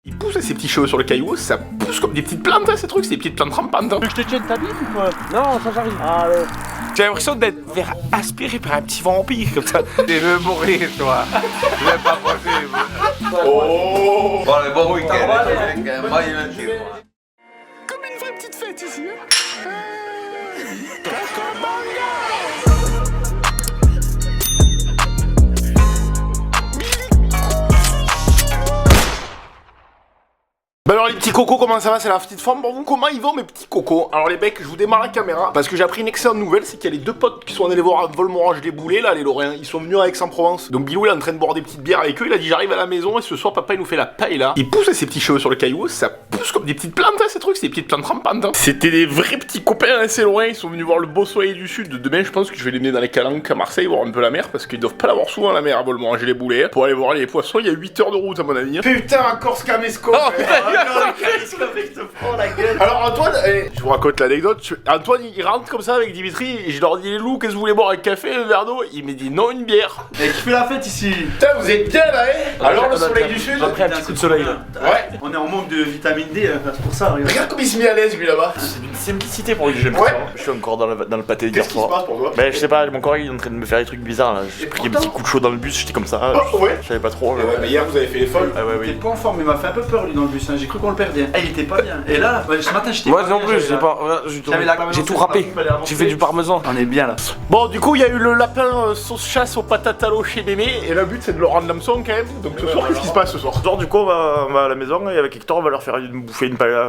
Il pousse ses petits cheveux sur le caillou, ça pousse comme des petites plantes, hein, ces trucs, c'est des petites plantes rampantes. Hein. Tu veux que je te tienne ta bite ou quoi? Non, ça j'arrive. Allez. J'ai l'impression d'être aspiré par un petit vampire comme ça. Tu veux mourir, toi. Je vais pas manger. Oh. Bon, le bon week-end. Moi, il va dire. Comme une vraie petite fête ici. Hein. Bah alors les petits cocos, comment ça va? C'est la petite forme pour vous? Comment ils vont mes petits cocos? Alors les mecs, je vous démarre la caméra parce que j'ai appris une excellente nouvelle, c'est qu'il y a les deux potes qui sont allés voir Volmorage des Boulets là, les Lorrains, ils sont venus à Aix-en-Provence. Donc Bilou il est en train de boire des petites bières avec eux, il a dit j'arrive à la maison et ce soir papa il nous fait la paille là. Il pousse ses petits cheveux sur le caillou, ça pousse comme des petites plantes hein, ces trucs, c'est des petites plantes rampantes. Hein. C'était des vrais petits copains hein, ces Lorrains, ils sont venus voir le beau soleil du sud. Demain je pense que je vais les mener dans les calanques à Marseille voir un peu la mer parce qu'ils doivent pas l'avoir souvent la mer à Volmorage les Boulets. Pour aller voir les poissons, il y a 8 heures de route à mon avis. Hein. Putain, Corse Camesco. Alors Antoine, je vous raconte l'anecdote, Antoine il rentre comme ça avec Dimitri et je leur dis les loups, qu'est-ce que vous voulez boire, un café, un verre d'eau? Il me dit non, une bière. Et qui fait la fête ici? Putain vous êtes bien là hein. Alors le soleil du sud. J'ai pris un petit coup de soleil là. Ouais. On est en manque de vitamine D, c'est pour ça. Regarde comme il se met à l'aise lui là-bas. C'est une simplicité pour lui que j'aime Ouais. ça. Je suis encore dans le pâté d'hier Qu'est-ce qui se soir. passe pour toi? Ben je sais pas, mon corps il est en train de me faire des trucs bizarres là. J'ai pris un petit coup de chaud dans le bus, j'étais comme ça. Oh, ouais. Je savais pas trop. Ouais, mais hier vous avez fait les folles. Ah ouais Il était oui. pas en forme, il m'a fait un peu peur lui dans le bus, hein. J'ai cru qu'on le perdait. Ah, il était pas bien. Et là, ce matin j'étais Moi pas non bien, plus, j'avais j'ai tout râpé. J'ai fait du parmesan. On est bien là. Bon du coup il y a eu le lapin sauce chasse aux patates à l'eau chez Mémé et le but c'est de le rendre l'hameçon quand même. Donc ce soir qu'est-ce qui se passe ce soir? Ce soir du coup on va à la maison et avec Hector on va leur faire bouffer une paella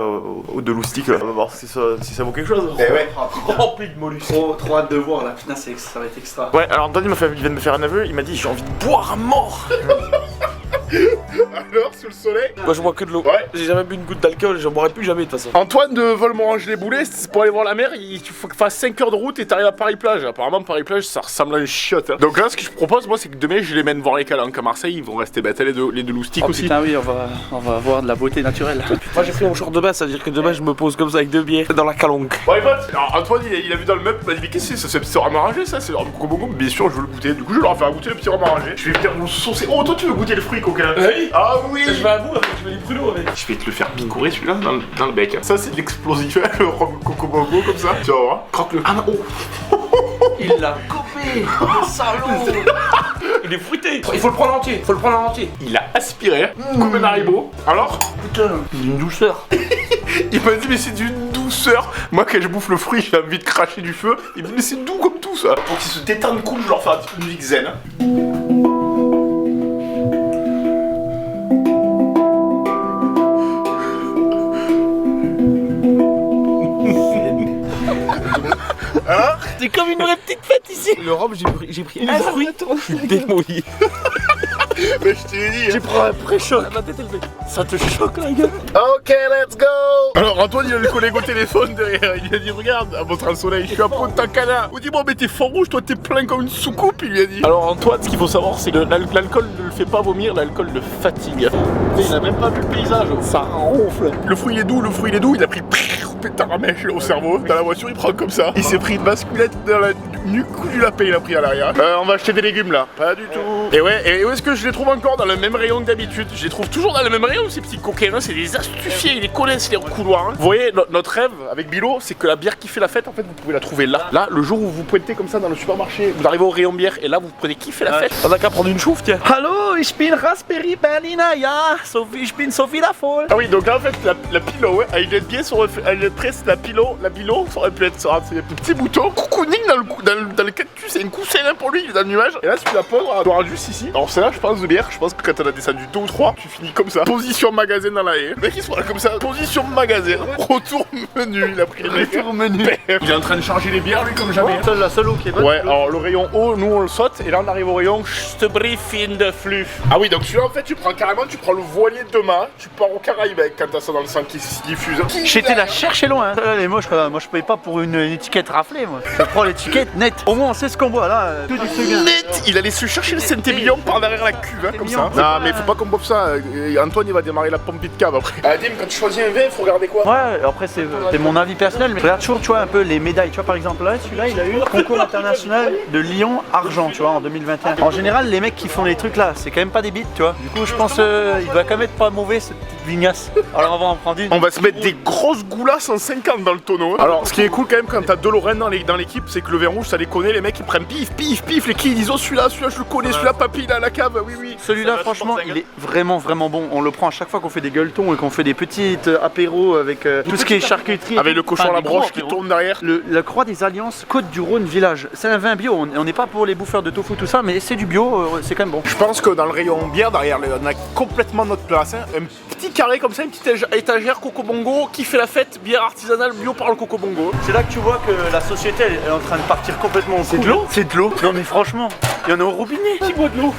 de loustic. On va voir si ça vaut quelque chose. Eh ouais. Rempli de mollusques. Trop hâte de voir là, putain ça va être extra. Ouais, alors Antoine il vient de me faire un aveu, il m'a dit j'ai envie de boire à mort. Alors sous le soleil. Moi je bois que de l'eau. Ouais. J'ai jamais bu une goutte d'alcool, j'en boirai plus jamais de toute façon. Antoine de Volmorage les Boulets, c'est pour aller voir la mer, il faut que fasse 5 heures de route et t'arrives à Paris-Plage. Apparemment Paris-Plage ça ressemble à une chiotte. Hein. Donc là ce que je propose moi c'est que demain je les mène voir les calanques à Marseille, ils vont rester bêtes les deux loustiques Oh aussi. putain oui, on va avoir de la beauté naturelle. Moi j'ai pris mon short de bain, c'est-à-dire que demain je me pose comme ça avec 2 bières dans la calanque. Bon les potes, alors Antoine il a vu dans le meuble, il m'a dit mais qu'est-ce que c'est ça, c'est le petit rhum arrangé ça, c'est le rhum coco, bien sûr je veux le goûter, du coup je vais leur faire goûter le petit rhum arrangé. Je vais venir vous saucer. Oh toi tu veux goûter le fruit coquin? Oui. Ah oui. Je vais à vous avec, je vais les pruneaux avec. Je vais te le faire picorer celui-là dans le bec. Ça c'est de l'explosif, le rhum coco bobo comme ça. Tu vas voir. Croque-le. Ah non, oh. Il l'a coupé, le salaud. Il est fruité. Il faut le prendre entier, Il a aspiré, comme un haribo. Alors? Putain, une douceur. Il m'a dit mais c'est d'une douceur. Moi quand je bouffe le fruit j'ai envie de cracher du feu. Il me dit mais c'est doux comme tout ça. Pour qu'ils se détendent cool je leur fais un petit peu de musique zen. Alors? C'est comme une vraie petite fête ici. Le rhum, j'ai pris un fruit, je suis démoli. Mais je t'ai dit. J'ai pris un pré-choc. Ma tête elle fait. Ça te choque la gueule. Ok, let's go. Alors Antoine il a le collègue au téléphone derrière, il a dit regarde, à votre soleil, je suis à Pontacana. On dit bon mais t'es fort rouge, toi t'es plein comme une soucoupe, il lui a dit. Alors Antoine, ce qu'il faut savoir c'est que l'alcool ne le fait pas vomir, l'alcool le fatigue. Il a même pas vu le paysage, ça ronfle. Le fruit il est doux, il a pris pétard à mèche au cerveau. Dans la voiture il prend comme ça. Il s'est pris une basculette dans la nuque du lapin, il a pris à l'arrière. On va acheter des légumes là. Pas du tout. Et ouais, et où est-ce que je les trouve encore dans le même rayon que d'habitude? Je les trouve toujours dans le même rayon ces petits coquins, hein. C'est des astuciers, ils les connaissent les couloirs. Hein. Vous voyez, notre rêve avec Bilo, c'est que la bière qui fait la fête, en fait, vous pouvez la trouver là. Là, le jour où vous pointez comme ça dans le supermarché, vous arrivez au rayon bière et là, vous prenez qui fait la fête. On a qu'à prendre une chouffe, tiens. Hallo, ich bin Raspberry Berliner, ja, ich bin Sophie la folle. Ah oui, donc là, en fait, la pilo, ouais, elle est bien sur elle est presque la bilo, ça aurait pu être ça, c'est des petits boutons. Cocooning dans le cactus, c'est une coussin hein, pour lui, il est dans le nuage. Et là, si tu la poses, on aura juste ici. Alors, c'est là, je pense, de bière. Je pense que quand on a descendu 2 ou 3, tu finis comme ça. Position magasin dans la haie. Le mec, il soit là comme ça. Position magasin. Retour menu, il a pris le Retour menu. Il est en train de changer les bières, lui, comme jamais. C'est la seule eau qui est bonne. Ouais, alors le rayon haut, nous on le saute, et là on arrive au rayon briefing de flux. Ah oui, donc celui-là en fait, tu prends le voilier de demain, tu pars au Caraïbes quand t'as ça dans le sang qui se diffuse. J'étais la chercher loin. Là, les moches, moi je paye pas pour une étiquette raflée, moi. Je prends l'étiquette nette. Au moins on sait ce qu'on boit là. Tout du second. Net, il allait se chercher le Saint-Émilion par derrière la cuve, hein, comme ça. Non, mais faut pas qu'on boive ça. Antoine il va démarrer la pompe de cave après. Dim, quand tu choisis un vin, faut regarder quoi? Ouais, après c'est mon avis personnel, mais je regarde toujours, tu vois, un peu les médailles. Tu vois, par exemple, là, celui-là, il a eu le concours international de Lyon argent, tu vois, en 2021. En général, les mecs qui font les trucs là, c'est quand même pas des bites, tu vois. Du coup, je pense il doit quand même être pas mauvais ce petit Vignas. Alors on va en prendre une. On va se mettre des grosses goulasses en 50 dans le tonneau. Alors, ce qui est cool quand même quand t'as deux Lorraine dans l'équipe, c'est que le vin rouge, ça les connaît, les mecs ils prennent pif, pif, pif, les qui ils disent oh celui-là je le connais, celui-là papy il est à la cave, oui, oui. Celui-là, franchement, il est vraiment bon. On le prend à chaque fois qu'on fait des gueuletons et qu'on fait des petites apéros avec tout ce qui est charcuterie. Avec le cochon à la des gros broche qui apéros. tourne derrière. La Croix des Alliances, Côte du Rhône Village. C'est un vin bio. On n'est pas pour les bouffeurs de tofu, tout ça, mais c'est du bio, c'est quand même bon. Je pense que dans le rayon bière, derrière, on a complètement notre place. Hein. Un petit carré comme ça, une petite étagère Coco Bongo qui fait la fête, bière artisanale bio par le Coco Bongo. C'est là que tu vois que la société elle est en train de partir complètement en couille. C'est de l'eau. C'est de l'eau. Non mais franchement, il y en a au robinet. Qui boit de l'eau?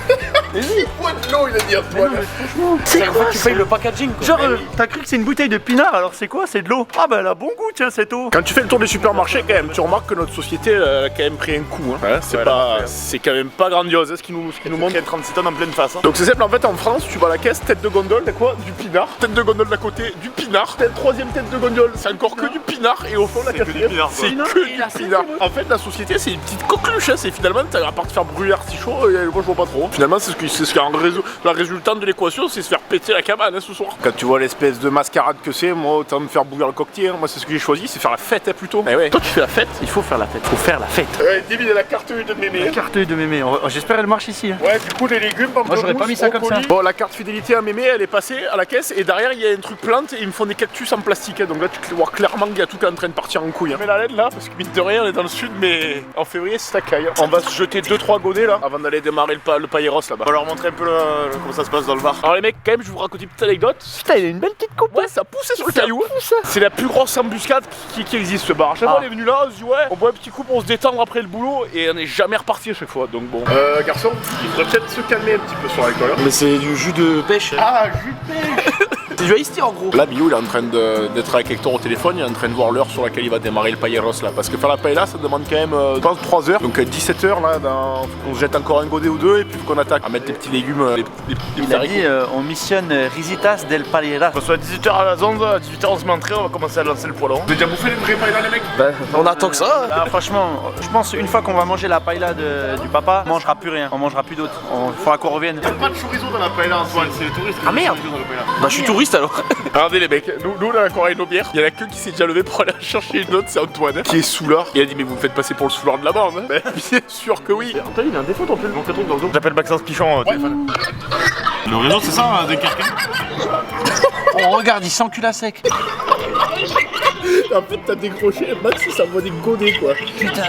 Qui boit de l'eau, il a dit Antoine. Franchement, c'est quoi Tu payes le packaging quoi. Genre, t'as cru que c'est une bouteille de pinard, alors c'est quoi? C'est de l'eau. Ah bah elle a bon goût, tiens, cette eau. Quand tu fais le tour des supermarchés, quand même, tu remarques que notre société elle a quand même pris un coup. Hein. Ouais, c'est quand même pas grandiose hein, ce qui nous montre. Il y a 36 tonnes en pleine face. Hein. Donc c'est simple, en fait en France, tu vas à la caisse, tête de gondole, t'as quoi? Du pinard. Tête de gondole d'à côté, du pinard. Troisième tête de gondole, c'est encore que du pinard. Et au fond, la quatrième, c'est que du pinard. En fait, la société, c'est une petite coqueluche. Hein. C'est finalement, à part de faire brûler l'artichaut, moi je vois pas trop. Finalement, c'est ce qui est la résultante de l'équation, c'est se faire péter la cabane hein, ce soir. Quand tu vois l'espèce de mascarade que c'est, moi autant me faire bouillir le cocktail. Hein. Moi, c'est ce que j'ai choisi, c'est faire la fête hein, plutôt. Eh ouais. Toi tu fais la fête, il faut faire la fête. Faut faire la fête. Ouais, David a la carte de mémé. La carte de mémé, j'espère elle marche ici. Hein. Ouais, du coup, les légumes, moi j'aurais pas mis ça comme ça. Bon, la carte fidélité à mémé, elle est passée à la caisse et derrière, il y a un truc plante et ils me font des cactus en plastique. Hein. Donc là, tu vois clairement qu'il y a tout qui est en train de partir en couille. Hein. Mais la LED là, parce que mine de rien, on est dans le sud, mais en février, c'est la caille. On va se jeter 2-3 godets là avant d'aller démarrer le pailleros là-bas. On va leur montrer un peu comment ça se passe dans le bar. Alors les mecs, quand même, je vous raconte une petite anecdote. Putain, il a une belle petite coupe. Ouais, ça poussait sur le caillou. C'est la plus grosse embuscade qui existe ce bar. À chaque fois, on est venu là, on se dit ouais, on boit un petit coup pour se détendre après le boulot et on n'est jamais reparti à chaque fois. Donc bon. Garçon, il faudrait peut-être se calmer un petit peu sur l'alcool. Mais c'est du jus de pêche. Ah, jus de pêche. C'est du iced tea en gros. Là, Bilou, il est en train d'être avec Hector au téléphone, il est en train de voir l'heure sur laquelle il va démarrer le pailleros là. Parce que faire la paella, ça demande quand même, je pense, 3 heures. Donc 17 heures là, on se jette encore un godet ou deux et puis qu'on attaque à mettre les petits légumes, les Il a dit on missionne Risitas del Pailleras. On soit à 18h à la zone, à 18h on se met en train, on va commencer à lancer le poêlon. Vous avez déjà bouffé les vrais paella les mecs? Bah, on attend que ça. Ah, franchement, je pense une fois qu'on va manger la paella du papa, on mangera plus rien, on mangera plus d'autres. Il faudra qu'on revienne. Il n'y a pas de chorizo dans la paella Antoine, c'est les touristes. Ah merde. Bah je suis touriste alors. Regardez les mecs, nous on a encore nos bières. Il y en a que qui s'est déjà levé pour aller chercher une autre, c'est Antoine, qui est soulard. Il a dit mais vous me faites passer pour le soulard de la bande. Hein. Bien sûr que oui. Antoine, il a un défaut ton pull, mon truc dans le dos. J'appelle Maxence Pichon au téléphone. Le réseau c'est ça, Dunkerque. Oh regarde, il s'encule à sec. En fait t'as décroché, Max ça voit des godets quoi. Putain.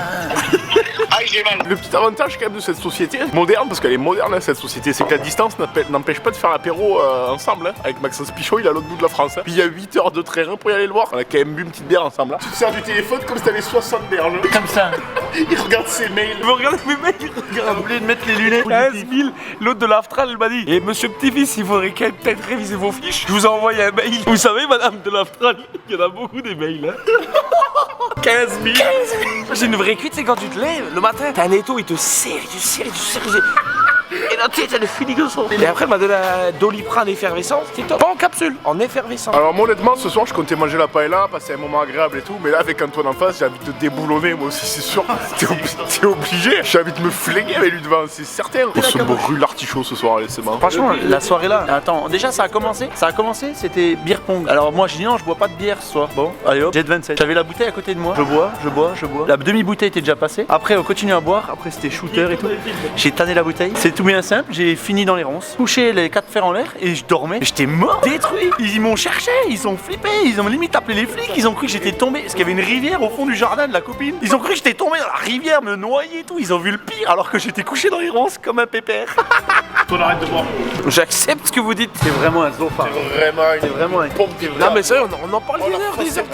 Le petit avantage quand même de cette société moderne, parce qu'elle est moderne hein, cette société, c'est que la distance n'empêche pas de faire l'apéro ensemble. Hein. Avec Maxence Pichot, il est à l'autre bout de la France. Hein. Puis il y a 8 heures de train pour y aller le voir. On a quand même bu une petite bière ensemble. Hein. Tu te sers du téléphone comme si t'avais 60 berges. Comme ça. Il regarde ses mails. Vous regardez mes mecs, il regarde. Oublié de mettre les lunettes. 15 000. L'autre de l'Aftral elle m'a dit et monsieur petit-fils, il faudrait peut-être réviser vos fiches. Je vous ai envoyé un mail. Vous savez, madame de l'Aftral, il y en a beaucoup des mails. Hein. 15 000. J'ai une vraie cuite, c'est quand tu te lèves le matin, t'as un étau, il te serre, il te serre, il te serre. Et la tête, elle est finie comme ça. Et après, elle m'a donné un Doliprane effervescent. C'était top. Pas en capsule, en effervescent. Alors moi honnêtement ce soir je comptais manger la paella, passer un moment agréable et tout, mais là avec Antoine en face j'ai envie de te déboulonner moi aussi c'est sûr. T'es obligé, j'ai envie de me flinguer avec lui devant, c'est certain. On se brûle l'artichaut ce soir, allez c'est marrant. Franchement, la soirée là, attends, déjà ça a commencé, c'était beer pong. Alors moi j'ai dit non, je bois pas de bière ce soir. Bon, allez hop, Jet 27. J'avais la bouteille à côté de moi, je bois. La demi-bouteille était déjà passée. Après on continue à boire, après c'était shooter et tout. J'ai tanné la bouteille, c'est tout bien simple, j'ai fini dans les ronces, couché les 4 fers en l'air et je dormais. J'étais mort, détruit. Ils m'ont cherché, ils ont flippé, ils ont limite appelé les flics, ils ont cru que j'étais tombé, parce qu'il y avait une rivière au fond du jardin de la copine. Ils ont cru que j'étais tombé dans la rivière, me noyer et tout, ils ont vu le pire alors que j'étais couché dans les ronces comme un pépère. Toi arrête de boire. J'accepte ce que vous dites. C'est vraiment un zophar. C'est vraiment une pompe. Non mais ça, on en parle une heure, des heures.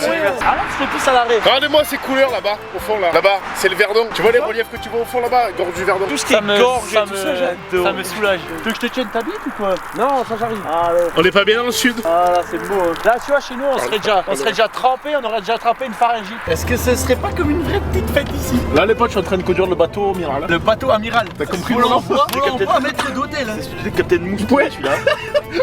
Alors je fais plus à l'arrêt. Regardez-moi ces couleurs là-bas, au fond là. Là-bas, c'est le Verdon. Tu vois les reliefs que tu vois au fond là-bas, gorge du Verdon. Tout ce qui est gorge et tout ça, j'adore. Ça me soulage. Tu veux que je te tienne ta bite ou quoi? Non, ça j'arrive. Ah ouais. On est pas bien dans le sud. Ah là c'est beau. Hein. Là tu vois chez nous on serait déjà trempé, on aurait déjà attrapé une pharyngite. Est-ce que ce serait pas comme une vraie petite fête ici? Là les potes, je suis en train de conduire le bateau amiral. Le bateau amiral. T'as compris on le nom? l'envoie à mettre d'hôtel. d'hôtel. C'est celui de Captain Mouche. Ouais, celui-là.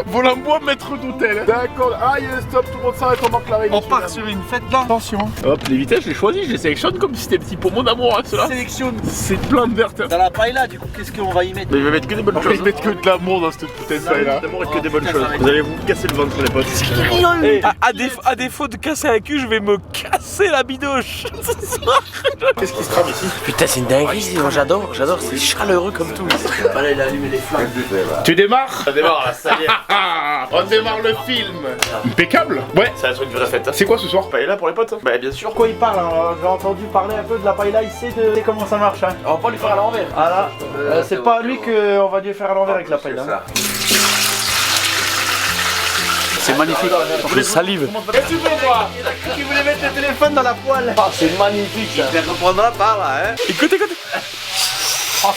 Volant-bois, maître d'hôtel. D'accord. Ah, stop, tout le monde s'arrête, on marque l'arrêt. On part sur une fête là. Attention. Hop, les vitesses, je les choisis, je les sélectionne comme si c'était petit poumon d'amour, hein, ceux-là. Sélectionne. C'est plein de vertes. Dans la paille là, du coup, qu'est-ce qu'on va y mettre? Mais il va mettre que des bonnes On va y choses. mettre que de l'amour dans cette putain de feuille là. D'amour et que des bonnes choses. Vous allez vous casser le ventre, les potes. Eh, à défaut de casser un cul, je vais me casser la bidoche. Qu'est-ce qui se trame ici? Putain, c'est une dinguerie, j'adore, c'est chaleureux comme tout. Allez, il a allumé les flammes. Tu démarres? Ça démarre là, ça y est. On démarre le film. Impeccable. Ouais. Ça va être une vraie fête. C'est quoi ce soir? Paella pour les potes? Bah bien sûr. Pourquoi il parle? Alors, j'ai entendu parler un peu de la paille là, il sait comment ça marche. Hein. On va pas lui faire à l'envers. Ah là, c'est pas à lui qu'on va lui faire à l'envers avec la paille là. C'est magnifique. Je salive. Qu'est-ce que tu veux voir? Qui voulait mettre le téléphone dans la poêle? Ah, c'est magnifique ça. Il reprendra par là, hein. Écoute. Ah,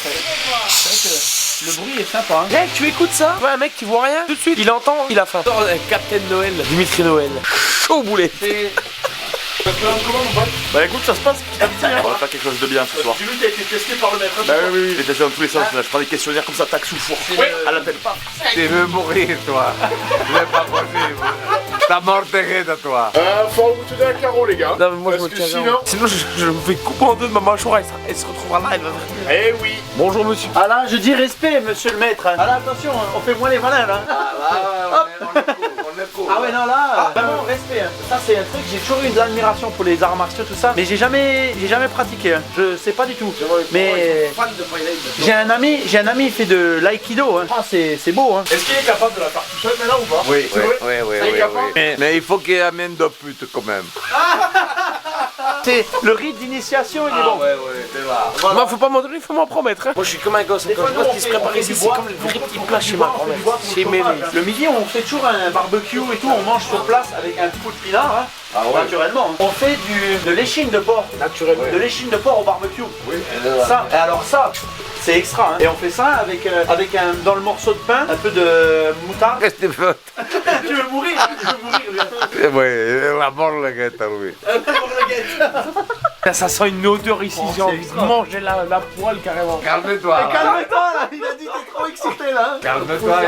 le bruit est sympa. Hein. Mec, tu écoutes ça? Ouais, un mec qui voit rien. Tout de suite, il entend, il a faim. Captain Noël, Dimitri Noël. Chaud boulet. Bah écoute, ça se passe. On va faire quelque chose de bien ce soir. Tu veux qu'il a été testé par le maître? Bah oui, je vais tester dans tous les sens. Là, je prends des questionnaires comme ça, tac sous le four. À la peine pas. Tu veux mourir, toi. C'est pas possible. Ta mort t'arrête à toi. Faut vous tenir à carreau, les gars. Non, mais moi, Parce je me que tiens sinon. sinon je me fais couper en deux de ma mâchoire et elle se retrouvera là. Elle va faire... Eh oui. Bonjour monsieur. Ah là, je dis respect, monsieur le maître. Ah là, attention, on fait moins les malins là. Ah ouais, non là, vraiment respect. Hein. Ça c'est un truc, j'ai toujours eu de l'admiration pour les arts martiaux, tout ça, mais j'ai jamais pratiqué. Hein. Je sais pas du tout. Mais j'ai un ami, il fait de l'aïkido. Hein. Ah, c'est beau. Hein. Est-ce qu'il est capable de la faire tout seul maintenant ou pas? Oui, C'est vrai? Ça y est, capable? Mais il faut qu'il amène de pute quand même. C'est le rite d'initiation, il est bon. c'est là. Moi, faut pas m'en donner, faut m'en promettre. Hein. Moi, je suis comme un gosse. Des Quand fois, je nous, vois on qu'il se fait- prépare on fait ici, du c'est bois, comme le on fait vrai du petit bois, plat on fait chez du ma bois, on fait du grand-mère. bois pour Chez le mémé. chauffage, hein. Le midi, on fait toujours un barbecue et tout, on mange sur place avec un coup de pinard, hein. Naturellement. Hein. On fait de l'échine de porc. Naturellement. De l'échine de porc au barbecue. Oui. Ça, et alors ça, c'est extra. Hein. Et on fait ça avec dans le morceau de pain, un peu de moutarde. Qu'est-ce que tu fais? Tu veux mourir? Tu veux mourir, lui. Oui, la mort le guette à lui. Ça sent une odeur ici, Oh, j'ai envie c'est de manger la poêle carrément. Calme-toi. là. Calme-toi là, il a dit t'es trop excité là. Calme-toi.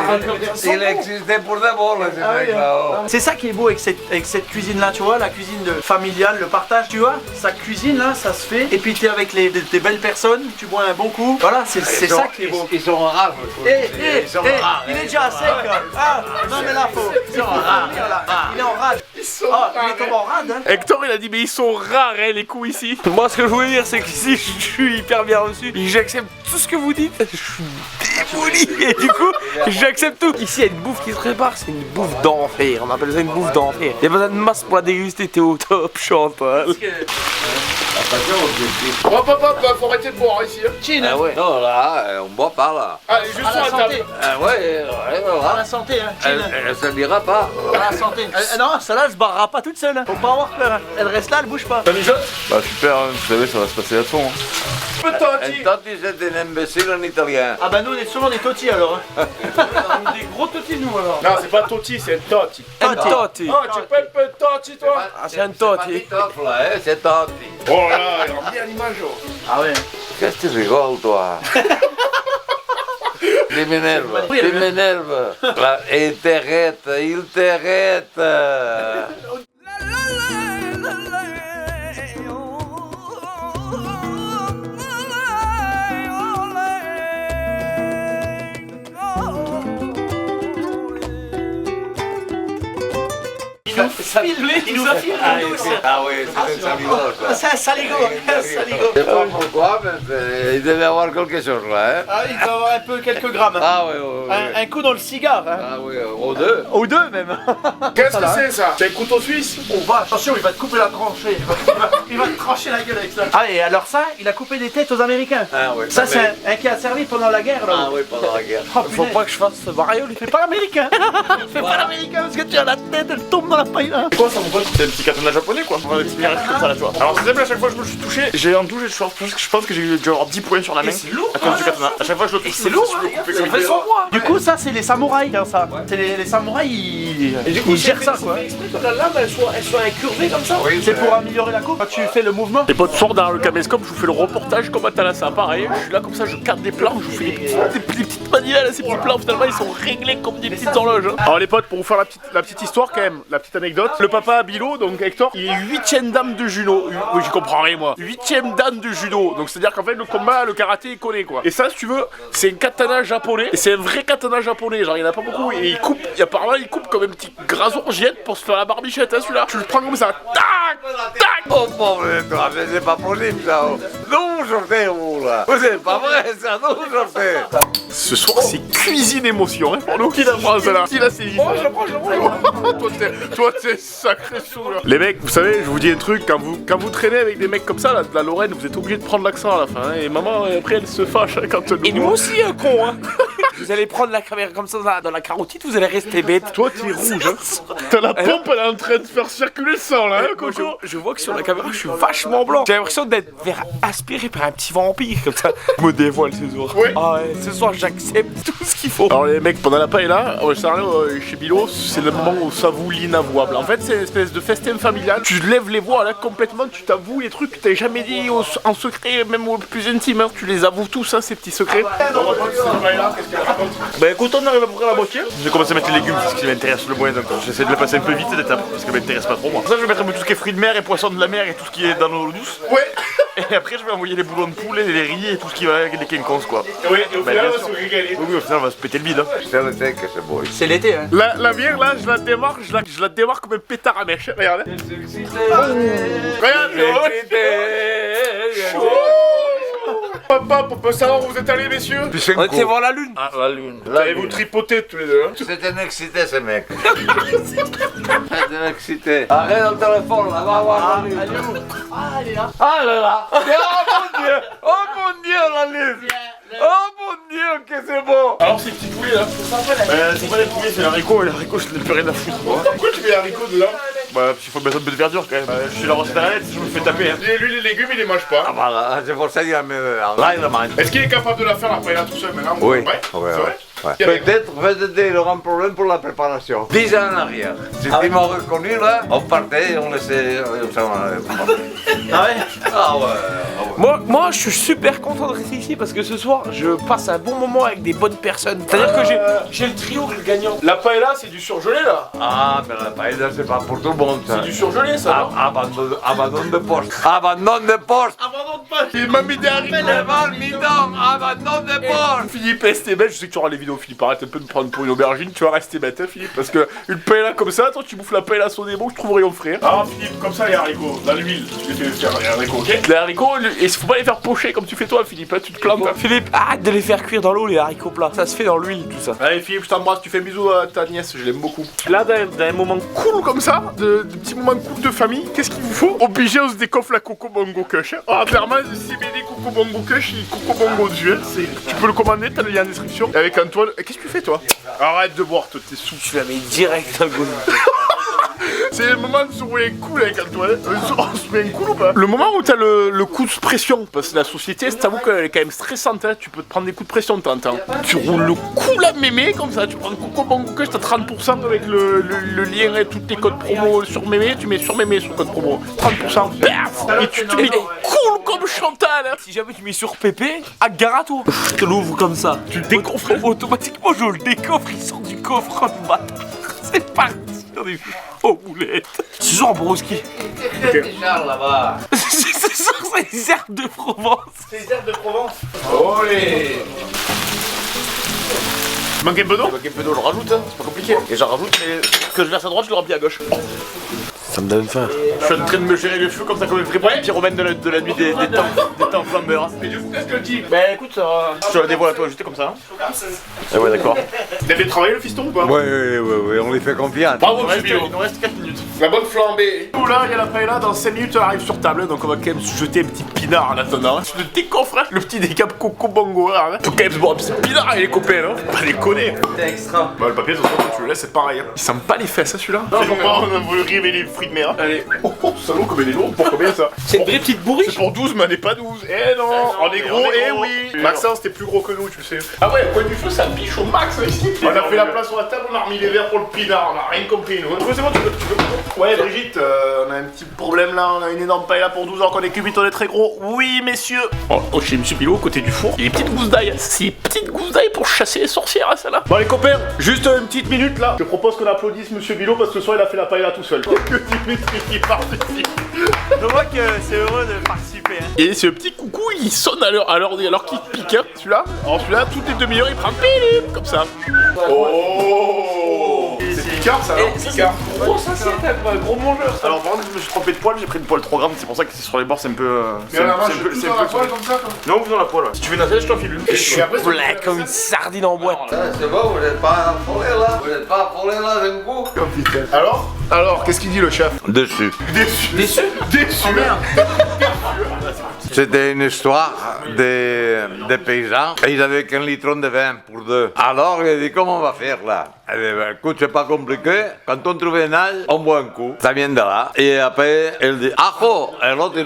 Il existait pour d'abord, là, ce Ah oui, mec-là. hein. C'est ça qui est beau avec cette cuisine là, tu vois, la cuisine familiale, le partage, tu vois, sa cuisine là, ça se fait, et puis t'es avec des belles personnes, tu bois un bon coup, voilà, c'est ça qui est beau. Ils sont rares. Ils sont rares. Il est déjà à sec. Ah, non mais là faut. Il est en rade. Il est comme en rade. Hein. Hector, il a dit, mais ils sont rares, hein, les coups ici. Moi, ce que je voulais dire, c'est que si je suis hyper bien reçu, j'accepte tout ce que vous dites. Je suis démoli. Et du coup, j'accepte tout. Ici, il y a une bouffe qui se prépare, c'est une bouffe d'enfer. On appelle ça une bouffe d'enfer. Il y a besoin de masse pour la déguster, t'es au top, Chantal. Hop, faut arrêter de boire ici. Hein. Chine. Ah ouais. Non, là, on boit pas là. Allez, juste À sur la la table. santé. Ah ouais, À voilà. la santé, hein. Chine. Elle se dira pas. À la santé. Non, celle-là, elle se barrera pas toute seule. Hein. Faut pas avoir peur. Hein. Elle reste là, elle bouge pas. Bah super, hein, vous savez, ça va se passer à fond. Hein. Tanti, c'est un imbécile en italien. Ah bah nous, on est souvent des totis alors. Hein. Des gros totis, nous alors. Non, c'est pas Totti, c'est Totti. Un toti. Oh, tu peux un peu Totti, toi? Ah, c'est un toti. Titoff là, hein, c'est Tanti. Oh là, il rend bien l'image. Oh. Ah ouais. Qu'est-ce que tu rigoles, toi? Tu m'énerves. Là, il t'arrête. Il nous a filmé en douce. Ah oui, c'est un saligo, ça. C'est un saligo. Un saligo. Je sais pas pourquoi, mais il devait avoir quelque chose là, hein. Ah, il doit avoir un peu quelques grammes. Hein. Ah oui, oui, oui. Un coup dans le cigare. Hein. Ah oui, aux deux. Ou deux même. Qu'est-ce que c'est ça? C'est un couteau suisse? Oh bah attention, il va te couper la tranchée. Il va te trancher la gueule avec ça. Ah et alors ça, il a coupé des têtes aux Américains. Ah oui. Ça c'est un qui a servi pendant la guerre là. Ah oui, pendant la guerre. Oh, Faut punaise. pas que je fasse ce variole. Fais pas l'américain. Fais pas l'américain parce que tu as la tête, elle tombe dans la la paella. Quoi ça mon pote? C'est un petit katana japonais quoi. On va des petits mirages comme ça là tu vois. Alors c'est simple, à chaque fois que je me suis touché, j'ai en touché, je pense que j'ai eu genre 10 points sur la main. c'est lourd. À cause du katana. À chaque fois que je le touche, C'est lourd, hein, ça fait son mois. Du coup, ça, c'est les samouraïs, hein, ça. C'est les samouraïs, ils gèrent ça, quoi. exprès que la lame elle soit incurvée comme ça. Oui, C'est pour améliorer la coupe quand tu fais le mouvement. Les potes sortent dans le caméscope, je vous fais le reportage comme à Thalassa, pareil. Je suis là comme ça, je capte des plans, je vous fais des petites manuels, ces petits plans. Finalement, ils sont réglés comme des petites horloges. Hein. Alors les potes, pour vous faire la petite histoire quand même, la petite anecdote. Le papa Bilo, donc Hector, il est 8ème dame de judo. Oui, j'y comprends rien moi. 8ème dame de judo. Donc c'est à dire qu'en fait le combat, le karaté, il connaît quoi. Et ça, si tu veux, c'est un katana japonais. Et c'est un vrai katana japonais. Genre il y en a pas beaucoup. Et il coupe, apparemment il coupe comme un petit grasorgiette pour se faire la barbichette, hein, celui-là. Tu le prends comme ça, tac, tac. Oh pauvre de toi, mais c'est pas possible ça. Non, je fais vous là. C'est pas vrai ça, non, je fais. Ce soir, c'est cuisine émotion, hein, pour nous. Qui la prend celle-là? Qui la saisit? Oh, je la prends. Toi, t'es sacré sous là. Les mecs, vous savez, je vous dis un truc, quand vous traînez avec des mecs comme ça, là, de la Lorraine, vous êtes obligé de prendre l'accent à la fin. Hein, et maman, après, elle se fâche hein, quand Et nous aussi, un con, hein. Vous allez prendre la caméra comme ça dans la carotide, vous allez rester bête. Toi, t'es rouge, hein. T'as la pompe, elle est en train de faire circuler le sang, là, hein, Moi, Coco. je vois que sur la caméra, je suis vachement blanc. J'ai l'impression d'être aspiré par un petit vampire comme ça. Je me dévoile ce soir. Ouais. Ah ouais, ce soir, j'accepte tout ce qu'il faut. Alors les mecs, pendant la paella, chez Bilo, c'est le moment où ça s'avoue l'inavouable. En fait, c'est une espèce de festin familial. Tu lèves les voix là complètement, tu t'avoues les trucs que t'avais jamais dit en secret, même au plus intime. Hein. Tu les avoues tous, hein, ces petits secrets. Bah écoute, on arrive à peu près à la moitié. J'ai commencé à mettre les légumes, c'est ce qui m'intéresse le moins, donc j'essaie de le passer un peu vite d'étape, parce que ça m'intéresse pas trop moi. Ça je vais mettre un peu tout ce qui est fruits de mer et poissons de la mer et tout ce qui est dans l'eau douce. Ouais. Et après je vais envoyer les boulons de poulet, les riz et tout ce qui va avec les quinconces quoi. Ouais, et au Bah, final, bien on va sûr. se régaler. Oui, au final on va se péter le bide. Hein. C'est le thé que c'est beau. C'est l'été, hein. La bière là, je la démarre, je la démarre comme un pétard à mèche. Regarde. Regarde. Papa, on peut savoir où vous êtes allés, messieurs? On était voir la lune. Ah, la lune. Allez-vous tripoter tous les deux, hein? C'est un excité ce mec. C'est un excité. Arrête le téléphone là, va voir la lune. Ah, elle est là. Ah là là. Oh mon dieu. Oh mon dieu la lune. Oh mon dieu que c'est beau. Alors ces petits poulets là? C'est pas des poulets, c'est l'haricot, et l'haricot je n'ai plus rien à foutre moi. Pourquoi tu mets haricots dedans? Bah parce qu'il faut mettre un peu de verdure quand même. Je suis la recette à la lettre, je me fais taper hein. Lui les légumes il les mange pas. Ah voilà, c'est pour ça qu'il a mis là il le mange. Est-ce qu'il est capable de la faire après là tout seul maintenant? Oui. Ouais. C'est vrai? Ouais. Peut-être il aura un problème pour la préparation. 10 ans en arrière. Si tu m'as reconnu là, on partait, on laissait. Ah ouais. Ah ouais. Moi, je suis super content de rester ici parce que ce soir, je passe un bon moment avec des bonnes personnes. C'est-à-dire que j'ai le trio gagnant. La paella c'est du surgelé là. Ah, mais la paella, c'est pas pour tout le monde ça. C'est du surgelé ça. Ah, abandon de poste. Abandon de poste. Abandon de pas. Il m'a mis des haricots. Abandon de poste. Philippe, restez bête, je sais que tu auras les vidéos Philippe, arrête un peu de me prendre pour une aubergine, tu vas rester bête hein, Philippe, parce que une paella comme ça, toi tu bouffes la paella son démon, je trouve rien frère. Ah Philippe, comme ça les haricots, dans l'huile, tu les fais faire les haricots, ok? Les haricots, et faut pas les faire pocher comme tu fais toi Philippe, hein, tu te plantes. Hein. Philippe, arrête de les faire cuire dans l'eau, les haricots plats. Ça se fait dans l'huile, tout ça. Allez Philippe, je t'embrasse, tu fais un bisou à ta nièce, je l'aime beaucoup. Là, dans un moment cool comme ça, de petits moments cool de famille, qu'est-ce qu'il vous faut? Obligé, on se décoffre la Coco Bongo Kush. Hein. Ah, clairement, CBD Coco Bongo Kush, il Coco Bongo dessus. Hein. Tu peux le commander, t'as le lien en description. Et avec Antoine, qu'est-ce que tu fais toi? Arrête de boire, toi, t'es sous. Tu la mets direct dans le goût. C'est le moment de se rouler un coup avec Antoine. On se met un coup ou pas? Le moment où t'as le coup de pression, parce que la société, t'avoue qu'elle est quand même stressante, hein. Tu peux te prendre des coups de pression de temps en temps. Tu roules le coup la mémé comme ça, tu prends le Coco Bongo Kush, t'as 30% avec le lien et toutes tes codes promo sur mémé, tu mets sur mémé sur code promo. 30%, paf! Et tu te mets cool comme Chantal, hein. Si jamais tu mets sur Pépé, agarre à toi. Je te l'ouvre comme ça. Tu le décoffres. Automatiquement, je le décoffre, il sort du coffre en bas. C'est parti. On est aux boulettes. Ce soir, Broski. Charles là-bas. Ce soir, c'est les herbes de Provence. C'est les herbes de Provence. Olé! Manque un peu d'eau? Donc un peu d'eau, je rajoute, hein. C'est pas compliqué. Et j'en rajoute, mais ce que je verse à droite, je le remplis à gauche. Ça me donne faim. Je suis en train de me gérer le feu comme ça, comme un vrai pyromane de la nuit des temps flambeurs. Mais du coup, qu'est-ce que tu dis? Bah écoute, je te la dévoile à toi, j'étais comme ça. Ah ouais, d'accord. Il a fait travailler le fiston ou pas? Ouais, on lui fait confiance. Bravo, Il monsieur Bilo. nous reste 4 minutes. La bonne flambée. Tout là, il y a la paella, dans 5 minutes elle arrive sur table, donc on va quand même se jeter un petit pinard en attendant. Le décoffre, hein. Le petit décap coco bongo là. Hein. Faut quand même se boire un petit pinard avec les copains, là. Faut pas les connaître. C'est extra. Bah, le papier, de toute façon, quand tu le laisses, c'est pareil. Hein. Il sent pas les fesses, hein, celui-là. Non, on veut révéler les fruits de mer. Allez. Oh, salaud, comme elle est lourde. Pour combien ça? C'est une vraie petite bourriche. C'est pour 12, mais on n'est pas 12. Eh non, on est gros, eh oui. Maxence, t'es plus gros que nous, tu sais. Ah ouais, au coin du feu, ça biche au max, hein, ici. On a fait la place sur la table, on a remis les verres pour le pinard, on a rien compris, nous. C'est bon, tu veux. Ouais, Brigitte, on a un petit problème là, on a une énorme paille là pour 12 ans qu'on est cubite, on est très gros. Oui, messieurs. Oh, chez Monsieur Pilot, côté du four, il y a des petites gousses d'ail. C'est des petites gousses d'ail pour chasser les sorcières, hein, celle-là. Bon, les copains, juste une petite minute là. Je propose qu'on applaudisse Monsieur Bilot parce que ce soir il a fait la paille là tout seul. Que Dimitri qui participe. Je vois que c'est heureux de participer. Hein. Et ce petit coucou il sonne alors qu'il pique. Hein. Celui-là, alors celui-là, toutes les demi-heures il prend pilim comme ça. Oh, c'est Picard ça, alors Picard. Grosse assiette, un gros mongeur. Ça. Alors par contre, je me suis trompé de poil, j'ai pris une poêle 3 grammes, c'est pour ça que c'est sur les bords, c'est un peu. Mais à la main, je suis dans la poêle comme ça quoi. Non, vous dans la poêle. Ouais. Si tu veux une assiette, je t'en file une. Et après, Black comme une sardine en boîte. C'est bon, vous n'êtes pas affolé là? Vous n'êtes pas affolé là d'un coup? Alors, qu'est-ce qu'il dit le chef? Dessus. Déçu. Oh merde. C'était une histoire des paysans et ils avaient qu'un litron de vin pour deux. Alors il a dit comment on va faire là? Eh bien, écoute, c'est pas compliqué. Quand on trouve un âge, on boit un coup. Ça vient de là. Et après, elle dit ajo. Et l'autre,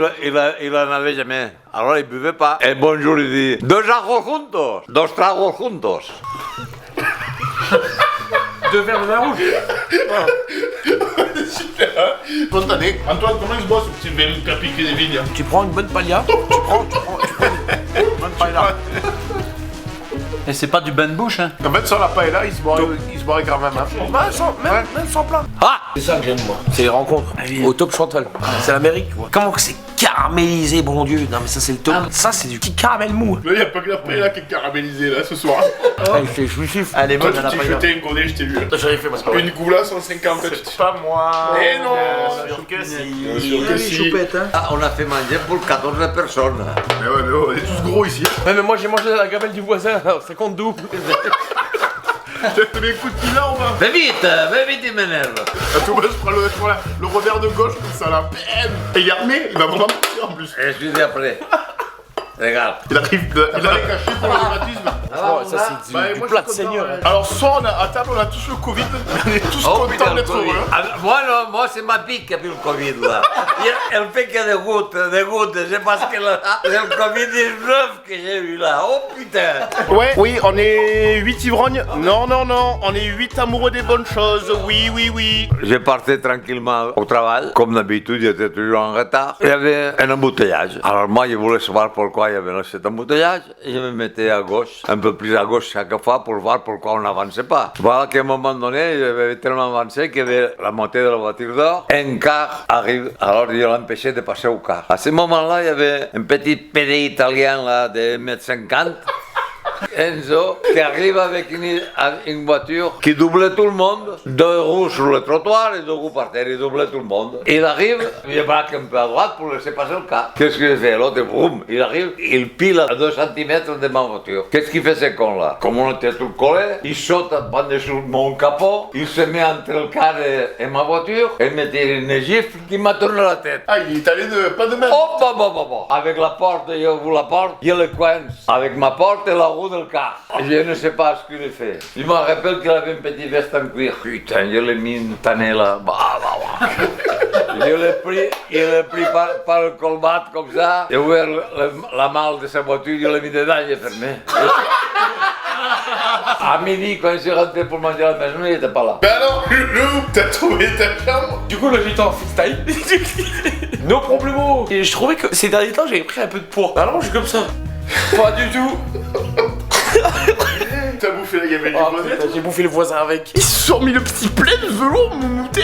il en avait jamais. Alors il buvait pas. Et bonjour, il dit dos ajos juntos, dos tragos juntos. Deux verres de vin rouge. Spontané. Antoine, comment il se boit ce petit vin qui a piqué des vignes? Tu prends une bonne palia. Tu prends une bonne paella. Et c'est pas du bain de bouche, hein. En fait, sur la paella, il se boirait quand même. Hein. Même sans plat. Ah, c'est ça que j'aime moi. C'est les rencontres. Au top Chantal. C'est l'Amérique, quoi. Comment que c'est caramélisé, bon Dieu. Non mais ça c'est le top. Ça c'est du petit caramel mou. Là, il n'y a pas que la paella qui est caramélisée là ce soir. Elle fait jouissif. Elle est Toi, bonne, tu la t'es paella. jeté un godet, je t'ai vu. J'avais fait parce que. Une goula 150. C'est pas moi. Eh non. Bien sûr que si. Bien sûr que si. Choupette, hein. Ah, on a fait manger pour 14 personnes. Mais ouais, mais on est tous gros ici. Ouais, mais moi j'ai mangé la gamelle du voisin. Alors, ça compte double. Tu te mets un coup de pinard ou pas? Va vite, il m'énerve. À tout bas, je prends le revers de gauche comme ça là. Bam. Et il est armé, il va vraiment partir en plus. Et je suis après. Regarde. Il arrive caché pour le rhumatisme. Oh, ça c'est du plat de seigneur. Alors, soit à table, on a tous le Covid, on est tous contents d'être heureux. Ah, moi c'est ma pique qui a pris le Covid là. Elle fait que des gouttes. C'est parce que c'est le Covid-19 que j'ai eu là. Oh putain. Ouais, oui, on est 8 ivrognes. Non, on est 8 amoureux des bonnes choses. Oui. Je partais tranquillement au travail. Comme d'habitude, j'étais toujours en retard. Il y avait un embouteillage. Alors moi, je voulais savoir pourquoi il y avait cet embouteillage. Et je me mettais à gauche, un peu plus à gauche chaque fois pour voir pourquoi on n'avançait pas. Voilà qu'à un moment donné, j'avais tellement avancé qu'il y avait la montée de la voiture d'or. Un car arrive, alors je l'empêchais de passer au car. À ce moment-là, il y avait un petit PD italien là, de 1,50 m. Enzo, qui arrive avec une voiture qui doublait tout le monde, 2 roues sur le trottoir et 2 roues par terre, il doublait tout le monde. Il arrive, il braque un peu à droite pour laisser passer le cas. Qu'est-ce qu'il fait? L'autre, boum, il arrive, il pile à 2 cm de ma voiture. Qu'est-ce qu'il fait ce con-là? Comme on était tout collés, il saute par-dessus mon capot, il se met entre le car et ma voiture, il me tire une gifle qui m'a tourné la tête. Ah, il est allé pas de même. Oh, avec la porte, je ouvre la porte, je le coince. Avec ma porte et la roue del car. Je ne sais pas ce qu'il a fait. Je me rappelle qu'il avait une petite veste en cuir. Putain, je l'ai mis une tannée là. Je l'ai pris par le colbat comme ça. J'ai ouvert la malle de sa voiture, je l'ai mis dedans, j'ai fermé. À midi, quand je suis rentré pour manger à la maison, il n'était pas là. Bah alors, Loulou, t'as trouvé ta chambre? Du coup là j'étais en freestyle. No problemo. Et je trouvais que ces derniers temps j'avais pris un peu de poids. Alors je suis comme ça. Pas du tout. T'as bouffé la gamelle du Oh, voisin? putain, j'ai bouffé le voisin avec. Ils se sont mis le petit plein de velours moumoute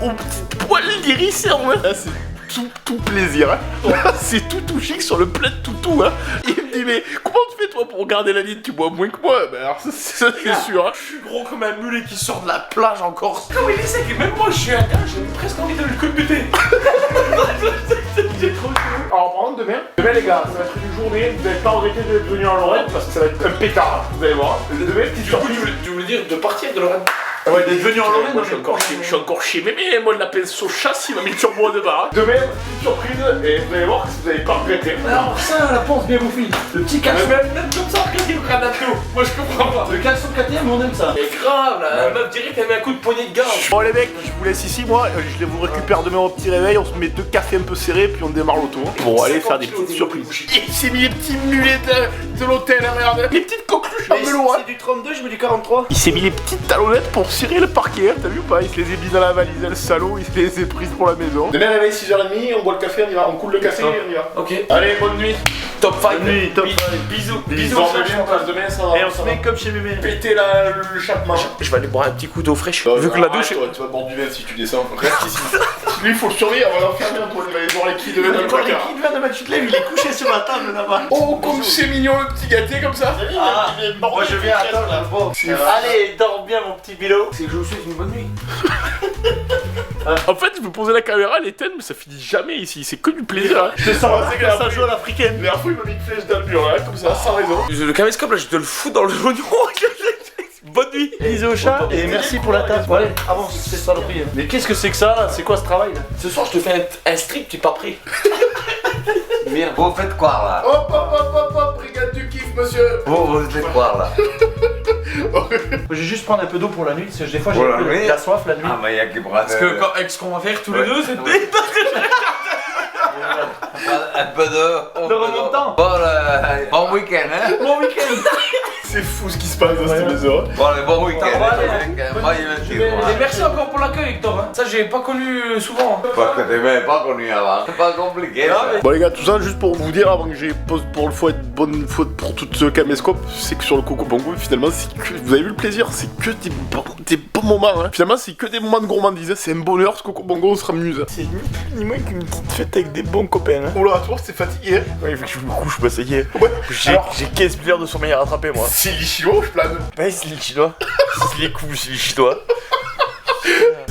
au petit poil d'hérisseur, ouais. Là, c'est tout plaisir, hein. Là, c'est tout chic sur le plat de toutou, hein. Il me dit, mais comment tu fais toi, pour regarder la ligne, tu bois moins que moi. Ben alors, ça, c'est sûr. Hein. Je suis gros comme un mulet qui sort de la plage en Corse. Comme il est sec, et même moi je suis un gars, j'ai presque envie de le culbuter. J'ai trop chaud. Alors, par contre, demain, les gars, ça va être une journée. Vous n'allez pas regretter d'être venu en Lorraine parce que ça va être un pétard. Vous allez voir. Demain, petite Du coup, surprise. tu voulais dire de partir de Lorraine? Ouais, d'être venu en Lorraine. Moi, je suis encore chez Mémé, moi de la pince au chasse, il m'a mis le turbo de barre. Demain, petite surprise. Et vous allez voir que vous n'allez pas regretter. Alors ça, la pense bien, mon fils. Le petit caleçon. Même comme ça, qu'est-ce qu'il me granate l'eau? Moi je comprends pas. Le caleçon 4ème, on aime ça. Mais grave, la meuf direct elle met un coup de poignet de gorge. Bon les mecs, je vous laisse ici, moi, je vous récupère demain au petit réveil, on se met 2 cafés un peu serrés, puis on démarre l'auto. Bon, allez faire des petites surprises. Il s'est mis les petits mulets de l'hôtel, regarde, les petites coqueluches en velours. C'est du 32, je mets du 43. Il s'est mis les petites talonnettes pour cirer le parquet, t'as vu ou pas? Il se les a mis dans la valise, le salaud, il se les a prises pour la maison. Demain réveil 6h30, on boit le café, on y va, on coule le café et on y va. Ok. Allez, bonne nuit. Top 5. Bonne nuit, top Bisous. Bisous, Bisous. bien, on passe demain, ça va. Et on se met comme chez Mémé. péter le chapeau. Je vais aller boire un petit coup d'eau fraîche. Vu que la douche. Tu vas boire du vin si tu descends. Reste ici. Lui, il faut le surveiller, on va l'enfermer, Antoine. Il va aller voir les quilles de vin dans le placard. Demain, tu te lèves, il est couché sur la table là-bas. Oh, comme c'est mignon le petit gâté comme ça. Ah, moi je viens attendre là. Bon. Allez, dors bien, mon petit Bilo. C'est que je vous souhaite une bonne nuit. En fait, je vous posez la caméra, elle est éteinte, mais ça finit jamais ici. C'est que du plaisir. Hein. Je sens c'est que ça joue à l'africaine. La dernière fois, il m'a mis une flèche dans le mur, hein, comme ça, sans raison. Le caméscope là, je te le fous dans le oignon. Bonne nuit. Bisous au chat et merci pour la table. Bon, allez, avance, c'est saloperie. Mais qu'est-ce que c'est que ça là? C'est quoi ce travail là? Ce soir, je te fais un strip, t'es pas prêt. Merde. Vous faites quoi là? Hop, hop, hop, hop, hop, brigade du kiff, monsieur. Vous faites quoi là? Je vais juste prendre un peu d'eau pour la nuit, parce que des fois Pour j'ai la un peu nuit la soif la nuit. Ah, mais il y a qui prend Parce que avec ce qu'on va faire tous les deux, c'est un peu de. Le remontant. Bon week-end, hein? Bon week-end. C'est fou ce qui se passe dans cette maison. Bon, allez, bon week-end. Moi, il me dit, Et merci encore pour l'accueil, Hector. Hein. Ça, j'ai pas connu souvent. parce que t'es même pas connu avant. C'est pas compliqué. Ça. Bon les gars, tout ça juste pour vous dire avant que j'ai pose pour le fois une bonne faute pour tout ce caméscope, c'est que sur le Coco Bongo finalement c'est que vous avez vu le plaisir, c'est que des bons moments hein. Finalement c'est que des moments de gourmandise, c'est un bonheur ce Coco Bongo, on se ramuse. C'est ni plus ni moins qu'une petite fête avec des bons copains. Hein. Oula, toi c'est fatigué hein. Ouais, vu que je me couche, bah ça y est. Ouais. J'ai 15 milliards de sommeil à rattraper moi. C'est lichio, je plane. Ouais, c'est les chinois. C'est les cool, c'est les chinois.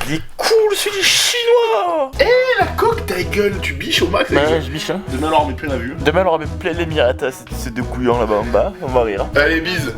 Il est cool, c'est les chinois. La coque ta gueule, tu biches au max avec ça. Ouais, je biche hein. Demain on leur met plein la vue. Demain on aura même plein les miratas, ces deux couillons là-bas en bas, on va rire. Allez bise.